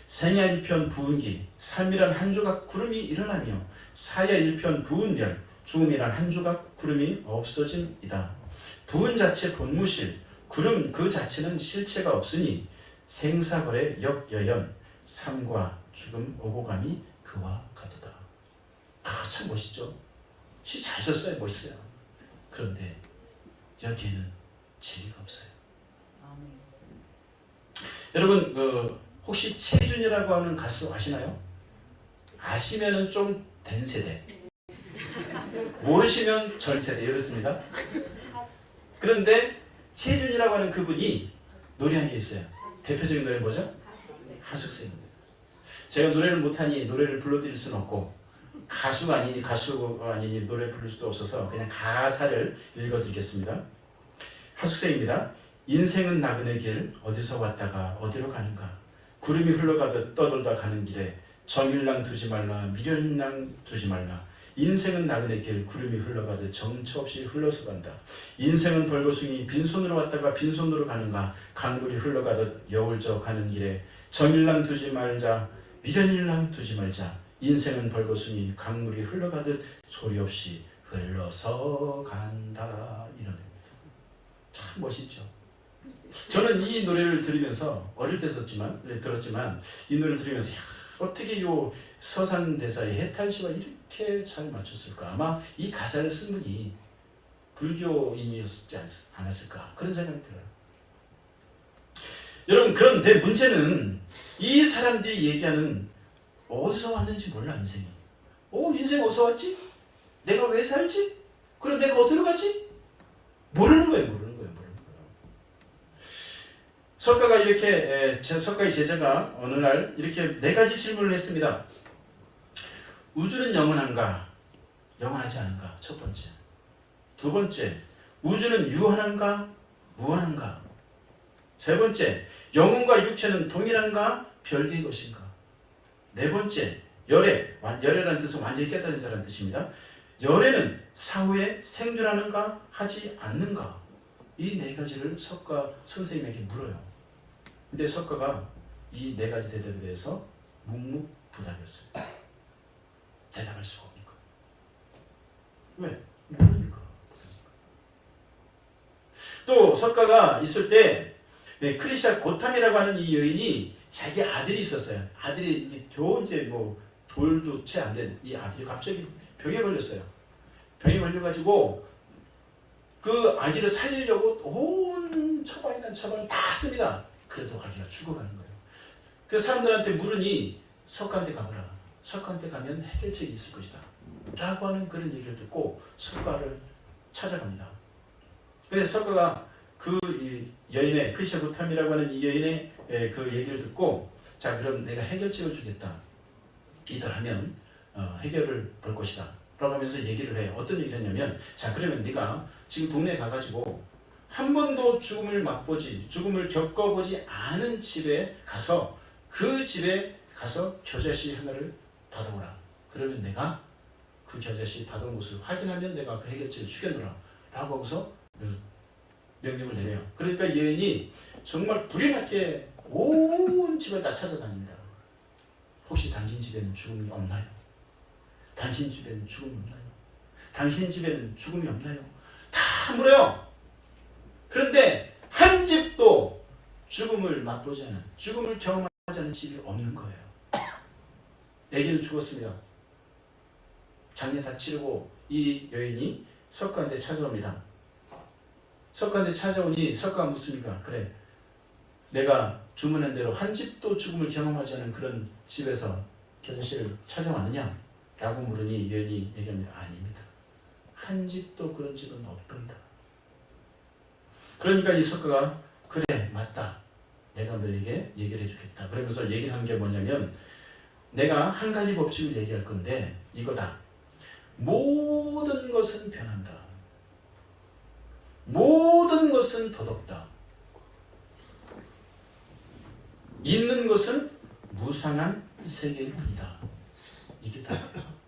생야 일편 부은기, 삶이란 한 조각 구름이 일어나며 사야 일편 부은별, 죽음이란 한 조각 구름이 없어짐이다. 부은 자체 본무실, 구름 그 자체는 실체가 없으니 생사거래 역여연, 삶과 죽음 오고 감이 그와 같도다. 참 멋있죠? 시 잘 썼어요. 멋있어요. 그런데 여기에는 진리가 없어요. 여러분, 혹시 최준이라고 하는 가수 아시나요? 아시면은 좀 된 세대, 모르시면 전 세대, 이렇습니다. 그런데 최준이라고 하는 그분이 노래한 게 있어요. 대표적인 노래는 뭐죠? 하숙생입니다. 제가 노래를 못하니 노래를 불러드릴 수는 없고, 가수가 아니니 노래 부를 수 없어서 그냥 가사를 읽어드리겠습니다. 하숙생입니다. 인생은 나그네 길, 어디서 왔다가 어디로 가는가. 구름이 흘러가듯 떠돌다 가는 길에 정일랑 두지 말라, 미련랑 두지 말라. 인생은 나그네 길, 구름이 흘러가듯 정처 없이 흘러서 간다. 인생은 벌거숭이, 빈손으로 왔다가 빈손으로 가는가. 강물이 흘러가듯 여울져 가는 길에 정일랑 두지 말자, 미련일랑 두지 말자. 인생은 벌거숭이, 강물이 흘러가듯 소리 없이 흘러서 간다. 이런 겁니다. 참 멋있죠. 저는 이 노래를 들으면서 어릴 때 들었지만 이 노래를 들으면서 어떻게 요 서산대사의 해탈시와 이렇게 잘 맞췄을까. 아마 이 가사를 쓴 분이 불교인이었지 않았을까, 그런 생각이 들어요. 여러분, 그런데 문제는 이 사람들이 얘기하는 어디서 왔는지 몰라. 인생이 인생 어디서 왔지? 내가 왜 살지? 그럼 내가 어디로 가지? 모르는 거예요. 석가가 이렇게 석가의 제자가 어느 날 이렇게 네 가지 질문을 했습니다. 우주는 영원한가? 영원하지 않은가? 첫 번째. 두 번째, 우주는 유한한가? 무한한가? 세 번째, 영혼과 육체는 동일한가? 별개의 것인가? 네 번째, 열애. 열애라는 뜻은 완전히 깨달은 자라는 뜻입니다. 열애는 사후에 생존하는가? 하지 않는가? 이 네 가지를 석가 선생님에게 물어요. 근데 석가가 이 네 가지 대답에 대해서 묵묵부답이었어요. 대답할 수가 없으니까. 왜? 모르니까. 또 석가가 있을 때 크리샤 고탐이라고 하는 이 여인이 자기 아들이 있었어요. 아들이 이제 겨우 이제 뭐 돌도 채 안 된 이 아들이 갑자기 병에 걸렸어요. 병에 걸려가지고 그 아기를 살리려고 온 처방이란 처방을 다 씁니다. 그래도 아기가 죽어가는 거예요. 그래서 사람들한테 물으니 석가한테 가보라. 석가한테 가면 해결책이 있을 것이다. 라고 하는 그런 얘기를 듣고 석가를 찾아갑니다. 그래서 석가가 그 여인의 크리샤 고탐이라고 하는 이 여인의 그 얘기를 듣고 자 그럼 내가 해결책을 주겠다. 이달하면 해결을 볼 것이다. 라고 하면서 얘기를 해요. 어떤 얘기를 했냐면 자 그러면 네가 지금 동네에 가가지고 한 번도 죽음을 맛보지 죽음을 겪어보지 않은 집에 가서 그 집에 가서 겨자씨 하나를 받아오라. 그러면 내가 그 겨자씨 받아온 것을 확인하면 내가 그 해결책을 주겠노라. 라고 하고서 명령을 내려요. 그러니까 여인이 정말 불이 나게 온 집을 다 찾아다닙니다. 혹시 당신 집에는 죽음이 없나요? 당신 집에는 죽음이 없나요? 당신 집에는 죽음이 없나요? 다 물어요. 그런데 한 집도 죽음을 맛보지 않은, 죽음을 경험하지 않은 집이 없는 거예요. 아기는 죽었습니다. 장례 다 치르고 이 여인이 석가한테 찾아옵니다. 석가한테 찾아오니 석가가 묻습니까? 그래, 내가 주문한 대로 한 집도 죽음을 경험하지 않은 그런 집에서 겨자씨를 찾아왔느냐? 라고 물으니 여인이 얘기합니다. 아닙니다. 한 집도 그런 집은 없더이다. 그러니까 이 석가가 그래 맞다. 내가 너에게 얘기를 해주겠다. 그러면서 얘기를 한 게 뭐냐면 내가 한 가지 법칙을 얘기할 건데 이거다. 모든 것은 변한다. 모든 것은 덧없다. 있는 것은 무상한 세계일 뿐이다. 이게 다예요.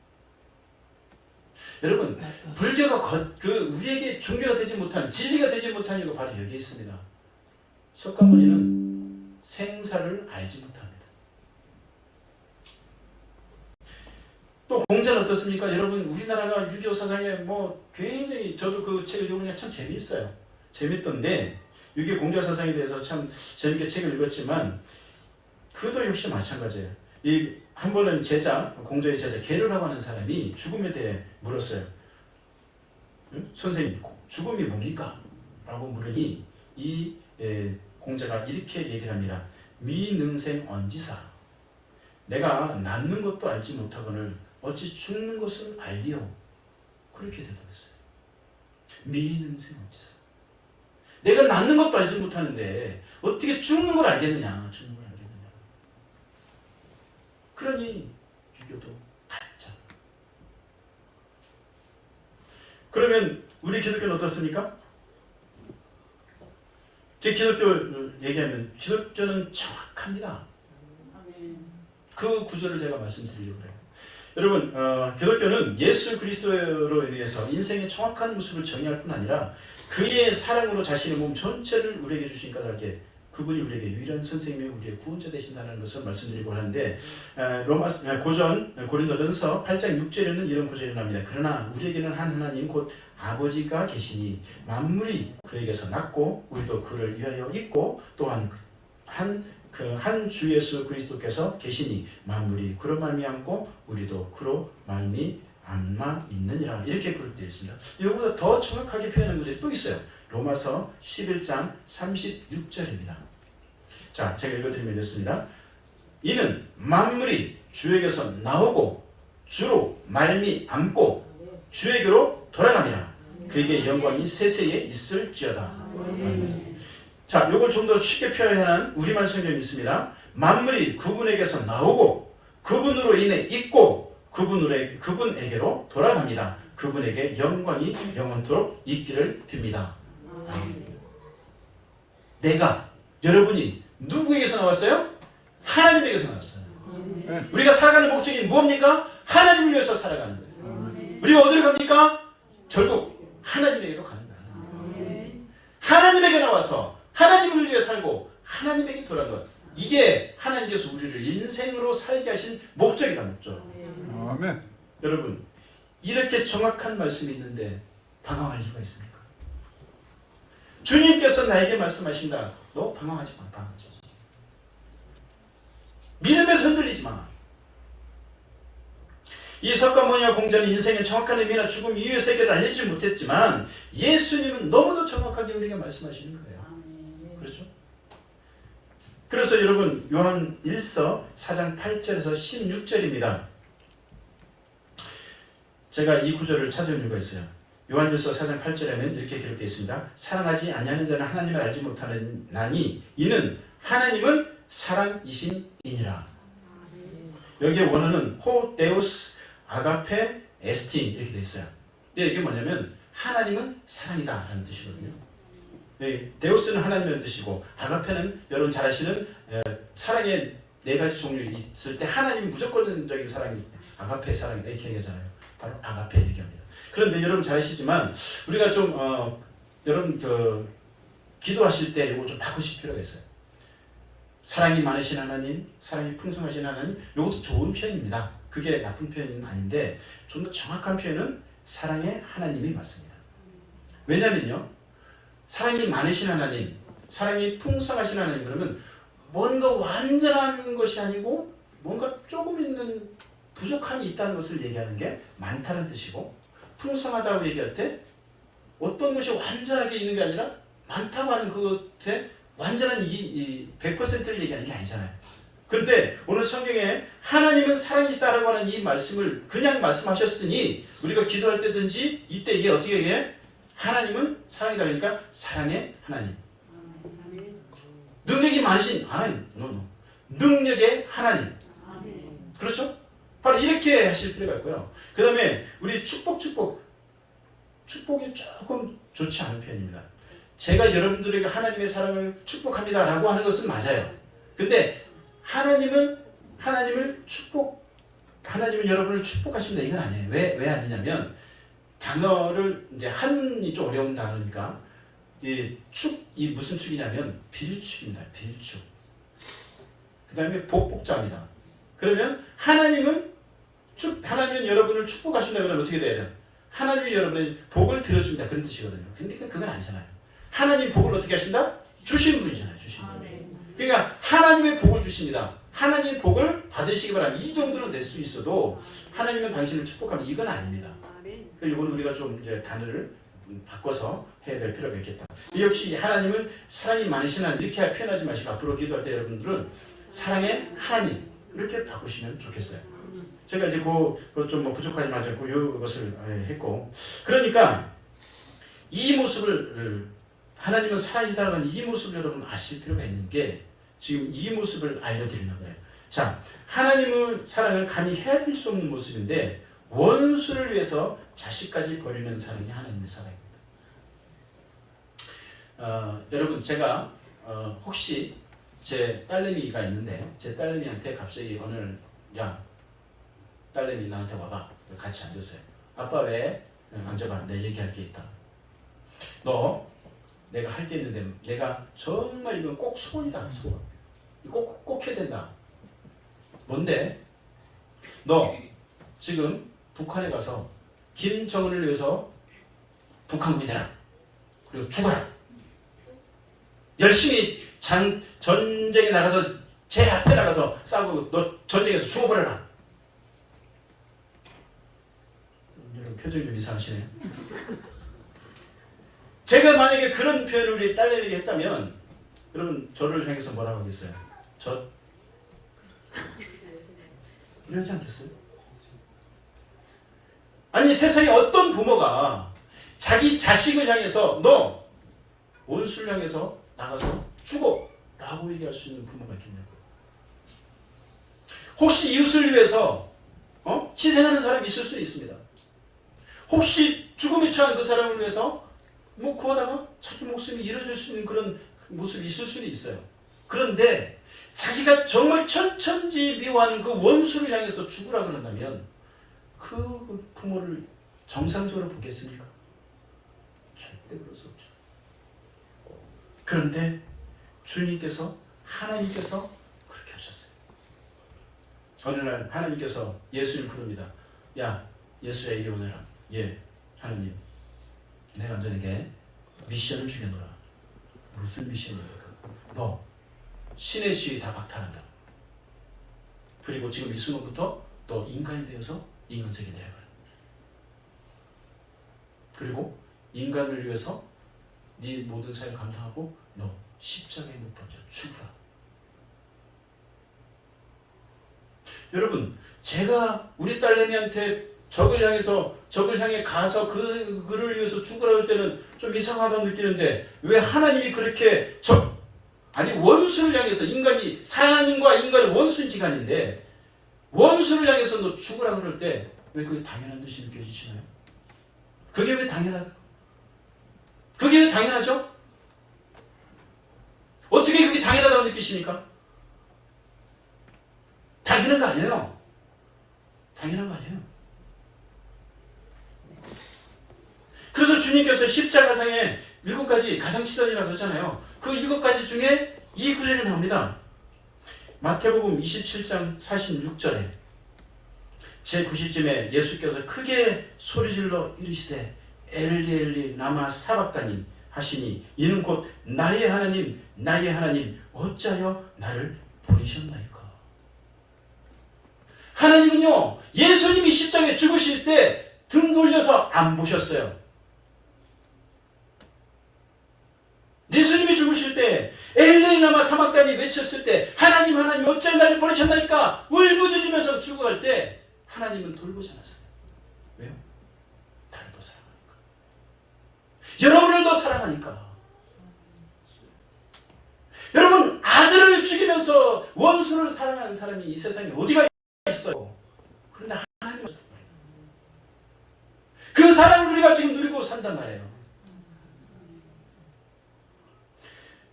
여러분, 불교가 우리에게 종교가 되지 못하는, 진리가 되지 못하는 이유가 바로 여기에 있습니다. 석가모니는 생사를 알지 못합니다. 또 공자는 어떻습니까? 여러분, 우리나라가 유교 사상에 굉장히 저도 그 책을 읽으면 참 재미있어요. 재밌던데 유교 공자 사상에 대해서 참 재밌게 책을 읽었지만 그도 역시 마찬가지예요. 한 번은 공자의 제자 게르라고 하는 사람이 죽음에 대해 물었어요. 응? 선생님, 죽음이 뭡니까? 라고 물으니 공자가 이렇게 얘기를 합니다. 미능생 언지사. 내가 낳는 것도 알지 못하거늘 어찌 죽는 것을 알리요? 그렇게 대답했어요. 미능생 언지사. 내가 낳는 것도 알지 못하는데 어떻게 죽는 걸 알겠느냐? 죽는 걸 알겠느냐? 그러니 유교도 가짜. 그러면 우리 기독교는 어떻습니까? 기독교 얘기하면 기독교는 정확합니다. 그 구절을 제가 말씀드리려고 해요. 여러분, 기독교는 예수 그리스도로 인해서 인생의 정확한 모습을 정의할 뿐 아니라 그의 사랑으로 자신의 몸 전체를 우리에게 주신 까닭에 그분이 우리에게 유일한 선생님이 우리의 구원자 되신다는 것을 말씀드리고 하는데 고린도전서 8장 6절에는 이런 구절이 나옵니다. 그러나 우리에게는 한 하나님 곧 아버지가 계시니 만물이 그에게서 났고 우리도 그를 위하여 있고 또한 한 주 예수 그리스도께서 계시니 만물이 그로 말미암고 우리도 그로 말미암아 있느니라. 이렇게 구록되어 있습니다. 이거보다 더 정확하게 표현한 구절이 또 있어요. 로마서 11장 36절입니다. 자, 제가 읽어드리면 됐습니다. 이는 만물이 주에게서 나오고 주로 말미암고 주에게로 돌아가니라. 그에게 영광이 세세에 있을지어다. 자, 요걸 좀 더 쉽게 표현한 우리말 성경이 있습니다. 만물이 그분에게서 나오고 그분으로 인해 있고 그분에게로 돌아갑니다. 그분에게 영광이 영원토록 있기를 빕니다. 내가, 여러분이 누구에게서 나왔어요? 하나님에게서 나왔어요. 우리가 살아가는 목적이 무엇입니까? 하나님을 위해서 살아가는 거예요. 우리가 어디로 갑니까? 결국 하나님에게로 가는 거예요. 하나님에게 나와서 하나님을 위해 살고 하나님에게 돌아간 것. 이게 하나님께서 우리를 인생으로 살게 하신 목적이다. 목적. 아멘. 여러분, 이렇게 정확한 말씀이 있는데 방황할 이유가 있습니까? 주님께서 나에게 말씀하신다. 너 방황하지 마. 방황하지 마. 믿음에서 흔들리지 마. 이 석가모니와 공자는 인생의 정확한 의미나 죽음 이후의 세계를 알리지 못했지만 예수님은 너무도 정확하게 우리에게 말씀하시는 거예요. 그렇죠? 그래서 여러분, 요한 1서 4장 8절에서 16절입니다. 제가 이 구절을 찾아온 이유가 있어요. 요한 1서 4장 8절에는 이렇게 기록되어 있습니다. 사랑하지 아니하는 자는 하나님을 알지 못하나니 이는 하나님은 사랑이심이니라. 여기에 원어는 호 데우스 아가페 에스틴 이렇게 되어 있어요. 이게 뭐냐면 하나님은 사랑이다 라는 뜻이거든요. 네, 데우스는 하나님이라는 뜻이고 아가페는 여러분 잘 아시는 사랑의 네 가지 종류 있을 때 하나님이 무조건적인 사랑이 아가페 사랑이다 이렇게 얘기하잖아요. 바로 아가페 얘기합니다. 그런데 여러분 잘 아시지만 우리가 좀 여러분 기도하실 때 이거 좀 바꾸실 필요가 있어요. 사랑이 많으신 하나님, 사랑이 풍성하신 하나님, 이것도 좋은 표현입니다. 그게 나쁜 표현은 아닌데 좀 더 정확한 표현은 사랑의 하나님이 맞습니다. 왜냐면요, 사랑이 많으신 하나님, 사랑이 풍성하신 하나님 그러면 뭔가 완전한 것이 아니고 뭔가 조금 있는 부족함이 있다는 것을 얘기하는 게 많다는 뜻이고, 풍성하다고 얘기할 때 어떤 것이 완전하게 있는 게 아니라 많다고 하는 그것에 완전한 100%를 얘기하는 게 아니잖아요. 그런데 오늘 성경에 하나님은 사랑이시다라고 하는 이 말씀을 그냥 말씀하셨으니 우리가 기도할 때든지 이때 이게 어떻게 해? 하나님은 사랑이다 그러니까 사랑의 하나님. 능력이 많으신 능력의 하나님. 그렇죠? 바로 이렇게 하실 필요가 있고요. 그 다음에 우리 축복이 조금 좋지 않은 표현입니다. 제가 여러분들에게 하나님의 사랑을 축복합니다 라고 하는 것은 맞아요. 근데 하나님은 여러분을 축복하십니다 이건 아니에요. 왜 아니냐면 단어를 이제 한이 좀 어려운 단어니까 이 무슨 축이냐면 빌축입니다. 빌축. 그 다음에 복복자입니다. 그러면 하나님은 여러분을 축복하신다 그러면 어떻게 돼야 돼요? 하나님이 여러분의 복을 빌어줍니다. 그런 뜻이거든요. 근데 그건 아니잖아요. 하나님 복을 어떻게 하신다? 주신 분이잖아요. 주신 분. 그러니까 하나님의 복을 주십니다. 하나님의 복을 받으시기 바랍니다. 이 정도는 낼 수 있어도 하나님은 당신을 축복합니다. 이건 아닙니다. 이건 우리가 좀 이제 단어를 바꿔서 해야 될 필요가 있겠다. 역시 하나님은 사랑이 많으신 하나님 이렇게 표현하지 마시고 앞으로 기도할 때 여러분들은 사랑의 하나님 이렇게 바꾸시면 좋겠어요. 제가 이제 좀 부족하지만 그것을 했고, 그러니까 이 모습을 하나님은 사랑이시다라는 이 모습을 여러분 아실 필요가 있는 게 지금 이 모습을 알려드리려고 해요. 자, 하나님은 사랑을 감히 헤아릴 수 없는 모습인데 원수를 위해서 자식까지 버리는 사랑이 하나님의 사랑입니다. 여러분 제가 혹시 제 딸내미가 있는데 제 딸내미한테 갑자기 오늘 야 딸내미 나한테 와봐 같이 앉았어요. 아빠 왜? 앉아봐. 내 얘기할 게 있다. 너 내가 할 게 있는데 내가 정말 이건 꼭 소원이다. 소원. 꼭 해야 된다. 뭔데? 너 지금 북한에 가서 김정은을 위해서 북한군이 되라. 그리고 죽어라. 열심히 전쟁에 나가서 제 앞에 나가서 싸우고 너 전쟁에서 죽어버려라. 여러분 표정이 좀 이상하시네요. 제가 만약에 그런 표현을 우리 딸내미에게 했다면 여러분 저를 향해서 뭐라고 하겠어요? 이러지 않겠어요? 아니 세상에 어떤 부모가 자기 자식을 향해서 너 원수를 향해서 나가서 죽어 라고 얘기할 수 있는 부모가 있겠냐고. 혹시 이웃을 위해서 희생하는 사람이 있을 수 있습니다. 혹시 죽음에 처한 그 사람을 위해서 뭐 구하다가 자기 목숨이 잃어질 수 있는 그런 모습이 있을 수는 있어요. 그런데 자기가 정말 천천지미워하는 그 원수를 향해서 죽으라 그런다면 그 부모를 정상적으로 보겠습니까? 절대 그럴 수 없죠. 그런데 주님께서 하나님께서 그렇게 하셨어요. 어느 날 하나님께서 예수를 부릅니다. 야, 예수야 이리 오너라. 예, 하나님 내가 너에게 미션을 주겠노라. 무슨 미션입니까? 너 신의 지위 다 박탈한다. 그리고 지금 이 순간부터 너 인간이 되어서 인간세계 내려가라. 그리고 인간을 위해서 네 모든 사역을 감당하고 너 십자가에 못 박혀 죽으라. 여러분, 제가 우리 딸내미한테 적을 향해 가서 그를 위해서 죽으라 할 때는 좀 이상하다고 느끼는데 왜 하나님이 그렇게 원수를 향해서 인간이 하나님과 인간은 원수지간인데 원수를 향해서 너 죽으라 그럴 때 왜 그게 당연한 듯이 느껴지시나요? 그게 왜 당연하죠? 어떻게 그게 당연하다고 느끼십니까? 당연한 거 아니에요. 당연한 거 아니에요. 그래서 주님께서 십자가상에 7가지 가상치전이라고 그러잖아요. 그 7가지 중에 이 구절이 나옵니다. 마태복음 27장 46절에 제90쯤에 예수께서 크게 소리질러 이르시되 엘리 엘리 라마 사박다니 하시니 이는 곧 나의 하나님 어찌하여 나를 버리셨나이까. 하나님은요 예수님이 십자가에 죽으실 때 등 돌려서 안 보셨어요. 예수님이 죽으실 때 엘리 라마 사박다니 외쳤을 때 하나님 어찌하여 나를 버리셨나이까 울부짖으면서 죽어갈 때 하나님은 돌보지 않았어요. 왜요? 나를 더 사랑하니까. 여러분을 더 사랑하니까. 여러분, 아들을 죽이면서 원수를 사랑하는 사람이 이 세상에 어디가 있어요? 그런데 하나님은 그 사랑을 우리가 지금 누리고 산단 말이에요.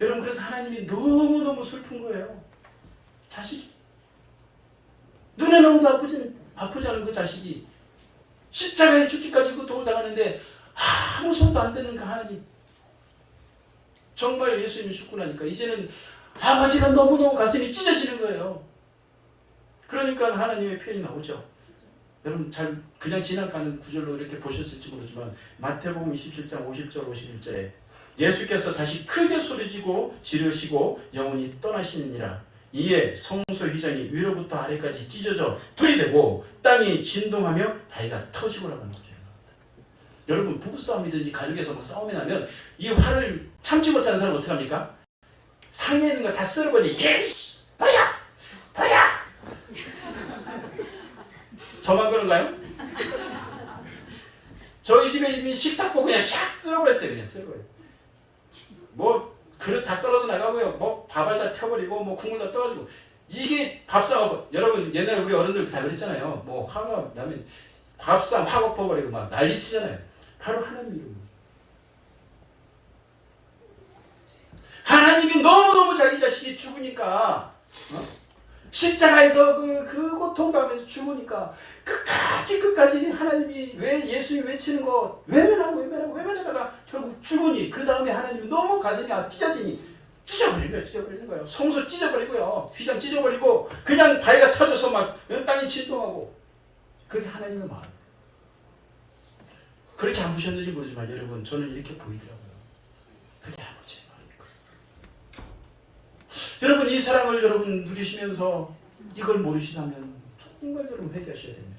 여러분, 그래서 하나님이 너무너무 슬픈 거예요. 자식이 눈에 너무도 아프지 않은 그 자식이 십자가에 죽기까지 고통을 당하는데 아무 손도 안 대는 그 하나님. 정말 예수님이 죽고 나니까 이제는 아버지가 너무너무 가슴이 찢어지는 거예요. 그러니까 하나님의 표현이 나오죠. 여러분 그냥 지나가는 구절로 이렇게 보셨을지 모르지만 마태복음 27장 50절 51절에 예수께서 다시 크게 소리지고 지르시고 영원히 떠나시느니라. 이에 성소 휘장이 위로부터 아래까지 찢어져 들이대고 땅이 진동하며 바위가 터지고 나가는 거죠. 여러분 부부싸움이든지 가족에서 뭐 싸움이 나면 이 화를 참지 못하는 사람은 어떻게 합니까? 상에 있는 거 다 쓸어버리니 버려! 저만 그런가요? 저희 집에 이미 식탁 보고 그냥 샥 쓸어버렸어요. 그냥 쓸어버려. 뭐 그릇 다 떨어져 나가고요. 뭐 밥알 다 태워버리고 뭐 국물 다 떨어지고. 이게 밥상 여러분 옛날에 우리 어른들 다 그랬잖아요. 뭐 화가 나면 밥상 확 엎어버리고 막 난리치잖아요. 바로 하나님 이름. 하나님이 너무너무 자기 자식이 죽으니까 십자가에서 그 고통감에서 죽으니까 끝까지 하나님이 왜 예수님 외치는 거 외면하다가 결국 죽으니 그 다음에 하나님이 너무 가슴이 찢어버리는 거예요. 성소 찢어버리고요. 휘장 찢어버리고 그냥 바위가 터져서 막 땅이 진동하고. 그게 하나님의 마음. 그렇게 안 보셨는지 모르지만 여러분 저는 이렇게 보이더라고요. 그게 아버지의 마음이니까. 여러분 이 사랑을 여러분 누리시면서 이걸 모르시다면 정말 여러분 회개하셔야 됩니다.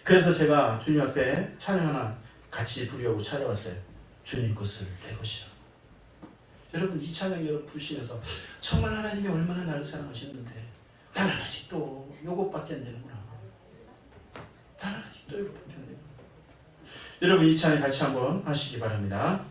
그래서 제가 주님 앞에 찬양 하나 같이 부르려고 찾아왔어요. 주님 것을 내 것이라. 여러분 이 찬양 여러분 부르시면서 정말 하나님이 얼마나 나를 사랑하셨는데 난 아직도 요것밖에 안 되는구나. 난 아직도 요것밖에 안 되는구나. 여러분 이 찬양 같이 한번 하시기 바랍니다.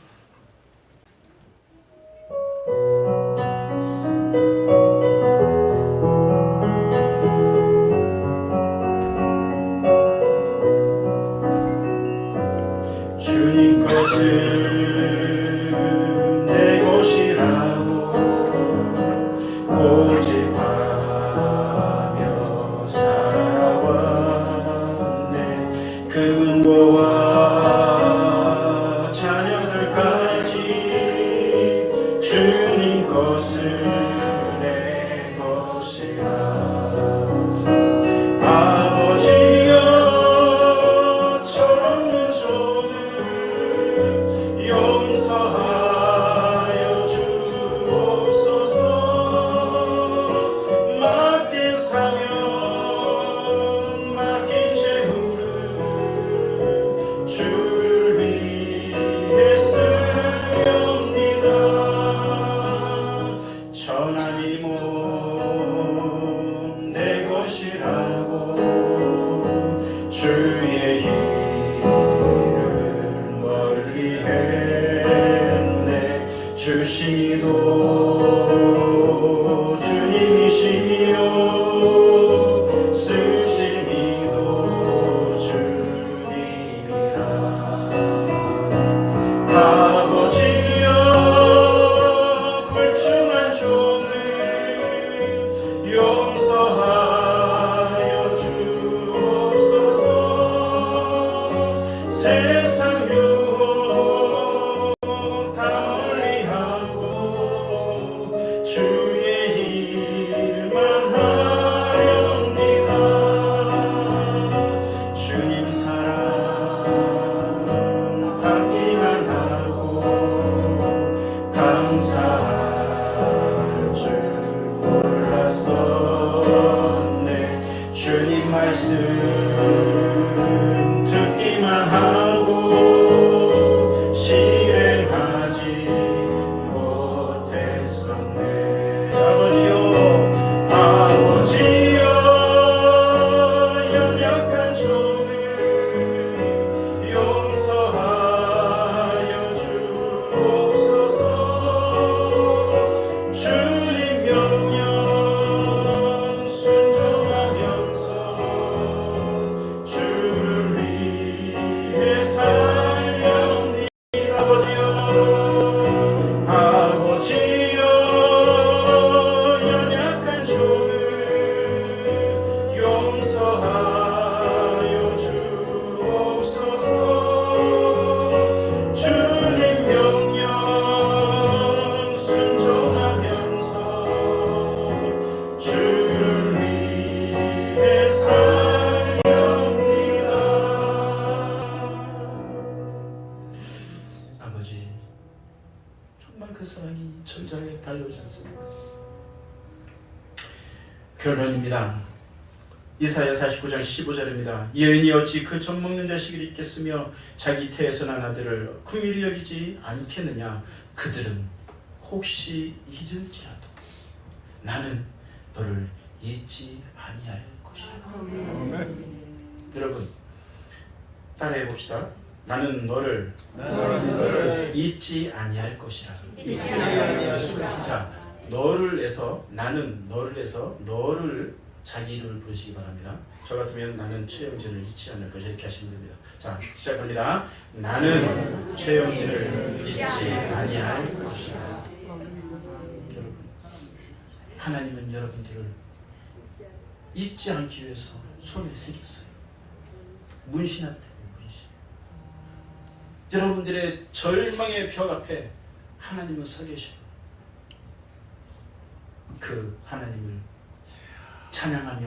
말씀 듣기만 하고 실행하지 못했었네. 아버지여 연약한 종을 용서하여 주옵소서. 주님 명령 순종하면서 주를 위해 살렵니다. 아버지여 연약한 종을 용서하여 주옵소서. 주님 명령 순종하면서 주를 위해 살렵니다. 아버지, 정말 그 사랑이 절절하게 달려오지 않습니까? 결론입니다. 이사야 49장 15절입니다. 여인이 어찌 그 젖 먹는 자식을 잊겠으며 자기 태에서 난 아들을 긍휼히 여기지 않겠느냐. 그들은 혹시 잊을지라도 나는 너를 잊지 아니할 것이라. 여러분 따라해 봅시다. 나는 너를 잊지 아니할 것이라. 자, 너를 해서 나는 너를 해서 너를 자기 이름을 부르시기 바랍니다. 저 같으면 나는 최영진을 잊지 않을 것이라 이렇게 하시면 됩니다. 자, 시작합니다. 나는 최영진을 잊지 아니할 것이라. 여러분, 하나님은 여러분들을 잊지 않기 위해서 손에 새겼어요. 문신한 문신. 여러분들의 절망의 벽 앞에 하나님은 서 계셔요. 그 하나님을 찬양하며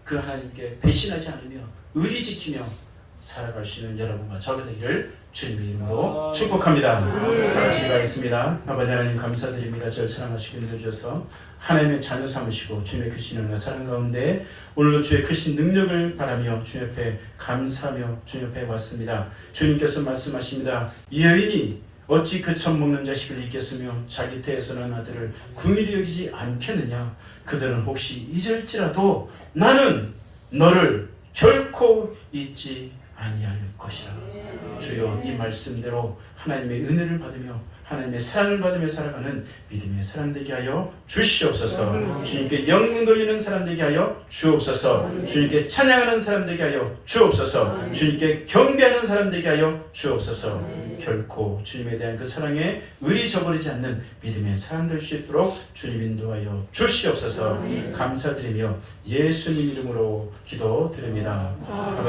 그 하나님께 배신하지 않으며 의리 지키며 살아갈 수 있는 여러분과 저가 되기를 주님의 이름으로 축복합니다. 다 같이 기도하겠습니다. 아버지 하나님 감사드립니다. 저를 사랑하시고 인도주셔서 하나님의 자녀 삼으시고 주님의 크신 은혜와 사랑 가운데 오늘도 주의 크신 능력을 바라며 주님 옆에 감사하며 주님 옆에 왔습니다. 주님께서 말씀하십니다. 이 여인이 어찌 그 젖 먹는 자식을 잊겠으며 자기 태에서 난 아들을 긍휼히 여기지 않겠느냐. 그들은 혹시 잊을지라도 나는 너를 결코 잊지 아니할 것이라. 주여, 이 말씀대로 하나님의 은혜를 받으며 하나님의 사랑을 받으며 살아가는 믿음의 사람 되게 하여 주시옵소서. 주님께 영광 돌리는 사람 되게 하여 주옵소서. 주님께 찬양하는 사람 되게 하여 주옵소서. 주님께 경배하는 사람 되게 하여 주옵소서. 결코 주님에 대한 그 사랑에 의리 저버리지 않는 믿음의 사람 될 수 있도록 주님 인도하여 주시옵소서. 감사드리며 예수님 이름으로 기도드립니다. 아버지